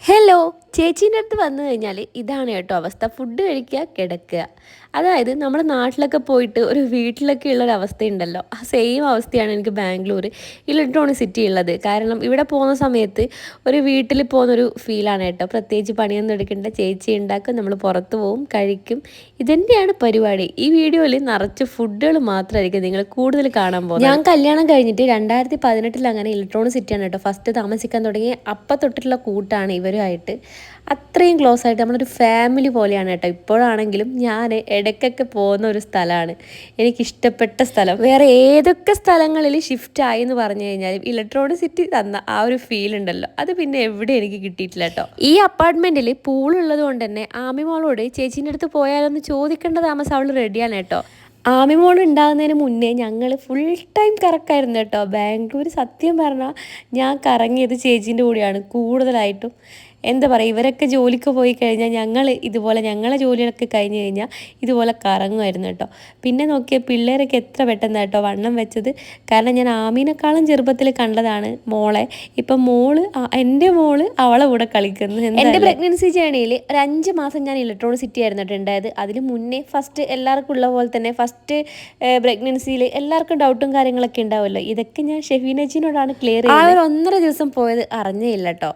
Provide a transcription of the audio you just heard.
Hello ചേച്ചീൻ്റെ അടുത്ത് വന്നു കഴിഞ്ഞാൽ ഇതാണ് കേട്ടോ അവസ്ഥ. ഫുഡ് കഴിക്കുക, കിടക്കുക. അതായത് നമ്മുടെ നാട്ടിലൊക്കെ പോയിട്ട് ഒരു വീട്ടിലൊക്കെ ഉള്ളൊരു അവസ്ഥയുണ്ടല്ലോ, ആ സെയിം അവസ്ഥയാണ് എനിക്ക് ബാംഗ്ലൂർ ഇലക്ട്രോണിക് സിറ്റി ഉള്ളത്. കാരണം ഇവിടെ പോകുന്ന സമയത്ത് ഒരു വീട്ടിൽ പോകുന്നൊരു ഫീലാണ് കേട്ടോ. പ്രത്യേകിച്ച് പണിയൊന്നും എടുക്കേണ്ട, ചേച്ചി ഉണ്ടാക്കും, നമ്മൾ പുറത്ത് പോവും, കഴിക്കും. ഇതെന്റെയാണ് പരിപാടി. ഈ വീഡിയോയിൽ നിറച്ച് ഫുഡുകൾ മാത്രമായിരിക്കും നിങ്ങൾ കൂടുതൽ കാണാൻ പോകുന്നത്. ഞാൻ കല്യാണം കഴിഞ്ഞിട്ട് 2018 അങ്ങനെ ഇലക്ട്രോണിക് സിറ്റിയാണ് കേട്ടോ ഫസ്റ്റ് താമസിക്കാൻ തുടങ്ങി. അപ്പം തൊട്ടിട്ടുള്ള കൂട്ടാണ് ഇവരുമായിട്ട്. അത്രയും ക്ലോസ് ആയിട്ട് നമ്മളൊരു ഫാമിലി പോലെയാണ് കേട്ടോ. ഇപ്പോഴാണെങ്കിലും ഞാൻ ഇടയ്ക്കൊക്കെ പോകുന്ന ഒരു സ്ഥലമാണ് എനിക്കിഷ്ടപ്പെട്ട സ്ഥലം. വേറെ ഏതൊക്കെ സ്ഥലങ്ങളിൽ ഷിഫ്റ്റ് ആയി എന്ന് പറഞ്ഞു കഴിഞ്ഞാലും ഇലക്ട്രോണിക് സിറ്റി തന്ന ആ ഒരു ഫീൽ ഉണ്ടല്ലോ, അത് പിന്നെ എവിടെ എനിക്ക് കിട്ടിയിട്ടില്ല കേട്ടോ. ഈ അപ്പാർട്ട്മെൻറ്റിൽ പൂളുള്ളത് കൊണ്ട് തന്നെ ആമിമോളോട് ചേച്ചീൻ്റെ അടുത്ത് പോയാലൊന്ന് ചോദിക്കേണ്ട താമസം അവൾ റെഡിയാണ് കേട്ടോ. ആമിമോൾ ഉണ്ടാകുന്നതിന് മുന്നേ ഞങ്ങൾ ഫുൾ ടൈം കറക്കായിരുന്നു കേട്ടോ. ബാംഗ്ലൂർ സത്യം പറഞ്ഞാൽ ഞാൻ കറങ്ങിയത് ചേച്ചീൻ്റെ കൂടെയാണ് കൂടുതലായിട്ടും. എന്താ പറയുക, ഇവരൊക്കെ ജോലിക്ക് പോയി കഴിഞ്ഞാൽ ഞങ്ങൾ ഇതുപോലെ ഞങ്ങളെ ജോലികളൊക്കെ കഴിഞ്ഞ് കഴിഞ്ഞാൽ ഇതുപോലെ കറങ്ങുമായിരുന്നു കേട്ടോ. പിന്നെ നോക്കിയാൽ പിള്ളേരൊക്കെ എത്ര പെട്ടെന്ന് കേട്ടോ വണ്ണം വെച്ചത്. കാരണം ഞാൻ ആമീനെക്കാളും ചെറുപ്പത്തിൽ കണ്ടതാണ് മോളെ. ഇപ്പം എൻ്റെ മോള് അവളെ കൂടെ കളിക്കുന്നു. എൻ്റെ പ്രഗ്നൻസി ജേണിയിൽ ഒരു 5 മാസം ഞാൻ ഇലക്ട്രോണിക് സിറ്റി ആയിരുന്നു കേട്ടോ ഉണ്ടായത്. അതിന് മുന്നേ ഫസ്റ്റ് എല്ലാവർക്കും ഉള്ള പോലെ തന്നെ ഫസ്റ്റ് പ്രഗ്നൻസിയിൽ എല്ലാവർക്കും ഡൗട്ടും കാര്യങ്ങളൊക്കെ ഉണ്ടാവുമല്ലോ. ഇതൊക്കെ ഞാൻ ഷെഫീനജിനോടാണ് ക്ലിയർ ചെയ്തത്. ആ ഒരു 1.5 ദിവസം പോയത് അറിഞ്ഞേ ഇല്ല കേട്ടോ.